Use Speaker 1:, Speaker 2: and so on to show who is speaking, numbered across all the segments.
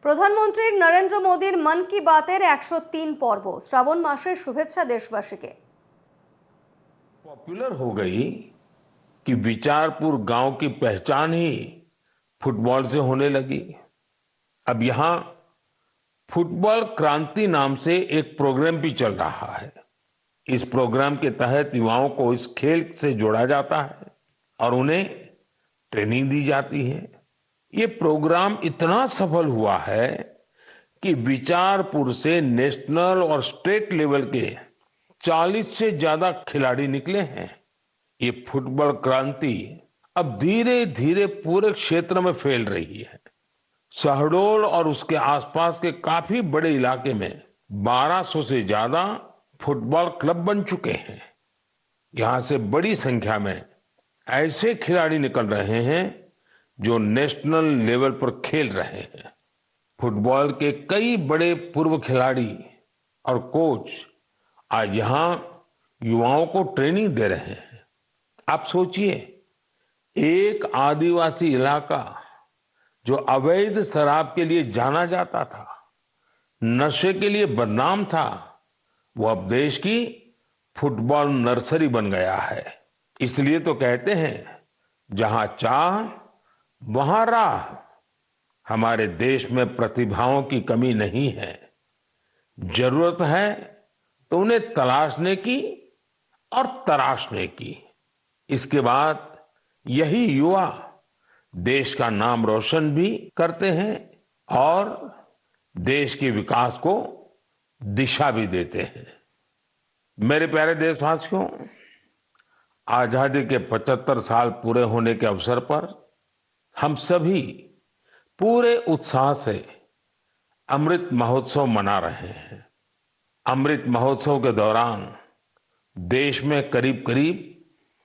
Speaker 1: প্রধানমন্ত্রী নরেন্দ্র মোদীর মন কি বাতের 103 পর্ব শ্রাবণ মাসের শুভেচ্ছা দেশবাসীকে।
Speaker 2: पॉपुलर हो गई कि विचारपुर गांव की पहचान ही फुटबॉल से होने लगी। अब यहाँ फुटबॉल क्रांति नाम से एक प्रोग्राम भी चल रहा है। इस प्रोग्राम के तहत युवाओं को इस खेल से जोड़ा जाता है और उन्हें ट्रेनिंग दी जाती है। ये प्रोग्राम इतना सफल हुआ है कि विचारपुर से नेशनल और स्टेट लेवल के 40 से ज्यादा खिलाड़ी निकले हैं। ये फुटबॉल क्रांति अब धीरे धीरे पूरे क्षेत्र में फैल रही है। शहडोल और उसके आसपास के काफी बड़े इलाके में 1200 से ज्यादा फुटबॉल क्लब बन चुके हैं। यहां से बड़ी संख्या में ऐसे खिलाड़ी निकल रहे हैं जो नेशनल लेवल पर खेल रहे हैं। फुटबॉल के कई बड़े पूर्व खिलाड़ी और कोच आज यहां युवाओं को ट्रेनिंग दे रहे हैं। आप सोचिए, एक आदिवासी इलाका जो अवैध शराब के लिए जाना जाता था, नशे के लिए बदनाम था, वो अब देश की फुटबॉल नर्सरी बन गया है। इसलिए तो कहते हैं, जहां चाह वहां राह। हमारे देश में प्रतिभाओं की कमी नहीं है। जरूरत है तो उन्हें तलाशने की और तराशने की। इसके बाद यही युवा देश का नाम रोशन भी करते हैं और देश के विकास को दिशा भी देते हैं। मेरे प्यारे देशवासियों, आजादी के 75 साल पूरे होने के अवसर पर हम सभी पूरे उत्साह से अमृत महोत्सव मना रहे हैं। अमृत महोत्सव के दौरान देश में करीब करीब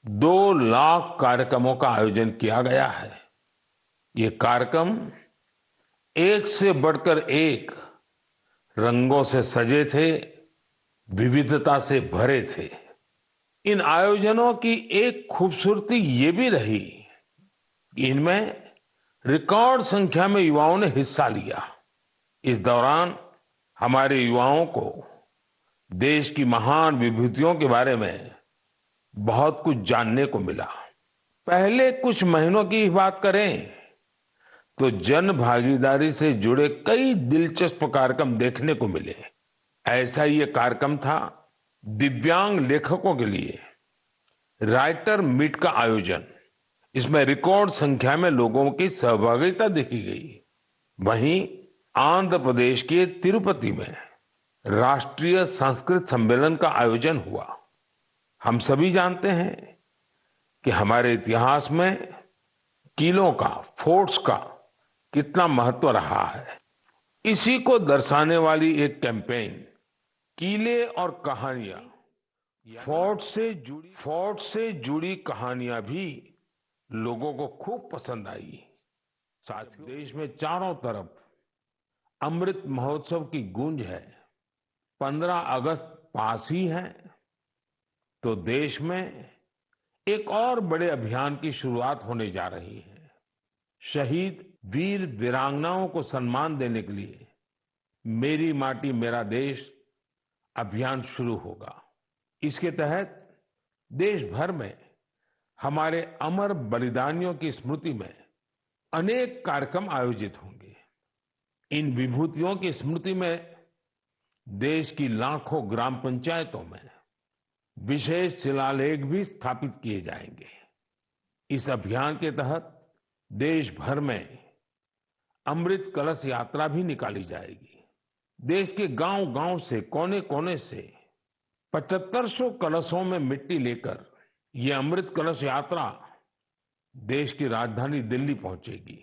Speaker 2: 2 लाख कार्यक्रमों का आयोजन किया गया है। ये कार्यक्रम एक से बढ़कर एक रंगों से सजे थे, विविधता से भरे थे। इन आयोजनों की एक खूबसूरती ये भी रही कि इनमें रिकॉर्ड संख्या में युवाओं ने हिस्सा लिया। इस दौरान हमारे युवाओं को देश की महान विभूतियों के बारे में बहुत कुछ जानने को मिला। पहले कुछ महीनों की बात करें तो जन भागीदारी से जुड़े कई दिलचस्प कार्यक्रम देखने को मिले। ऐसा ही एक कार्यक्रम था दिव्यांग लेखकों के लिए राइटर मीट का आयोजन। इसमें रिकॉर्ड संख्या में लोगों की सहभागिता देखी गई। वहीं आंध्र प्रदेश के तिरुपति में राष्ट्रीय संस्कृत सम्मेलन का आयोजन हुआ। हम सभी जानते हैं कि हमारे इतिहास में किलों का, फोर्ट्स का कितना महत्व रहा है। इसी को दर्शाने वाली एक कैंपेन किले और कहानियां, फोर्ट से जुड़ी कहानियां भी लोगों को खूब पसंद आई। साथियों, देश में चारों तरफ अमृत महोत्सव की गूंज है। 15 अगस्त पास ही है तो देश में एक और बड़े अभियान की शुरुआत होने जा रही है। शहीद वीर वीरांगनाओं को सम्मान देने के लिए मेरी माटी मेरा देश अभियान शुरू होगा। इसके तहत देश भर में हमारे अमर बलिदानियों की स्मृति में अनेक कार्यक्रम आयोजित होंगे। इन विभूतियों की स्मृति में देश की लाखों ग्राम पंचायतों में विशेष शिलालेख भी स्थापित किए जाएंगे। इस अभियान के तहत देश भर में अमृत कलश यात्रा भी निकाली जाएगी। देश के गांव-गांव से, कोने-कोने से 7500 कलशों में मिट्टी लेकर ये अमृत कलश यात्रा देश की राजधानी दिल्ली पहुंचेगी।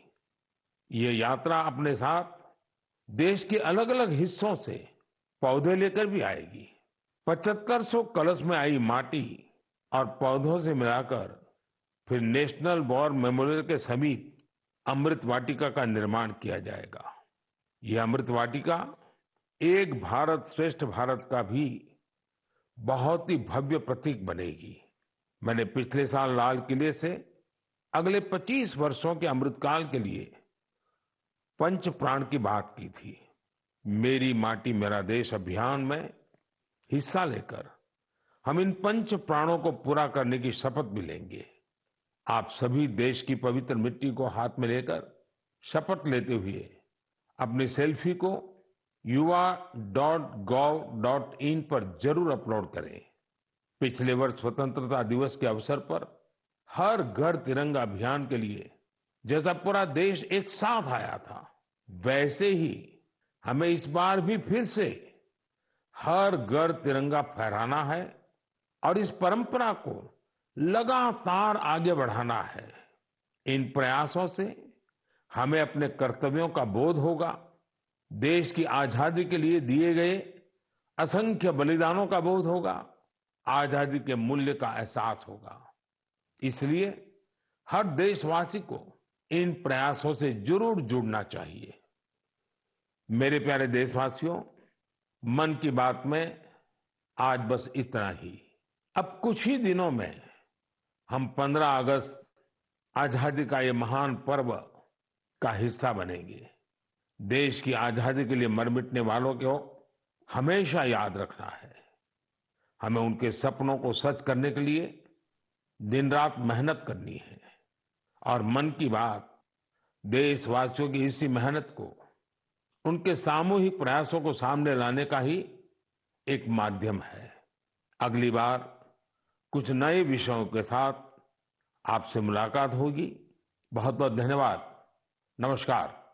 Speaker 2: ये यात्रा अपने साथ देश के अलग-अलग हिस्सों से पौधे लेकर भी आएगी। 7500 कलश में आई माटी और पौधों से मिलाकर फिर नेशनल वॉर मेमोरियल के समीप अमृत वाटिका का निर्माण किया जाएगा। ये अमृत वाटिका एक भारत श्रेष्ठ भारत का भी बहुत ही भव्य प्रतीक बनेगी। मैंने पिछले साल लाल किले से अगले 25 वर्षों के अमृतकाल के लिए पंच प्राण की बात की थी। मेरी माटी मेरा देश अभियान में हिस्सा लेकर हम इन पंच प्राणों को पूरा करने की शपथ भी लेंगे। आप सभी देश की पवित्र मिट्टी को हाथ में लेकर शपथ लेते हुए अपनी सेल्फी को yuva.gov.in पर जरूर अपलोड करें। पिछले वर्ष स्वतंत्रता दिवस के अवसर पर हर घर तिरंगा अभियान के लिए जैसा पूरा देश एक साथ आया था, वैसे ही हमें इस बार भी फिर से हर घर तिरंगा फहराना है और इस परंपरा को लगातार आगे बढ़ाना है। इन प्रयासों से हमें अपने कर्तव्यों का बोध होगा, देश की आजादी के लिए दिए गए असंख्य बलिदानों का बोध होगा, आजादी के मूल्य का एहसास होगा। इसलिए हर देशवासी को इन प्रयासों से जरूर जुड़ना चाहिए। मेरे प्यारे देशवासियों, मन की बात में आज बस इतना ही। अब कुछ ही दिनों में हम 15 अगस्त आजादी का ये महान पर्व का हिस्सा बनेंगे। देश की आजादी के लिए मर मिटने वालों को हमेशा याद रखना है। हमें उनके सपनों को सच करने के लिए दिन रात मेहनत करनी है और मन की बात देशवासियों की इसी मेहनत को, उनके सामूहिक प्रयासों को सामने लाने का ही एक माध्यम है। अगली बार कुछ नए विषयों के साथ आपसे मुलाकात होगी। बहुत बहुत धन्यवाद। नमस्कार।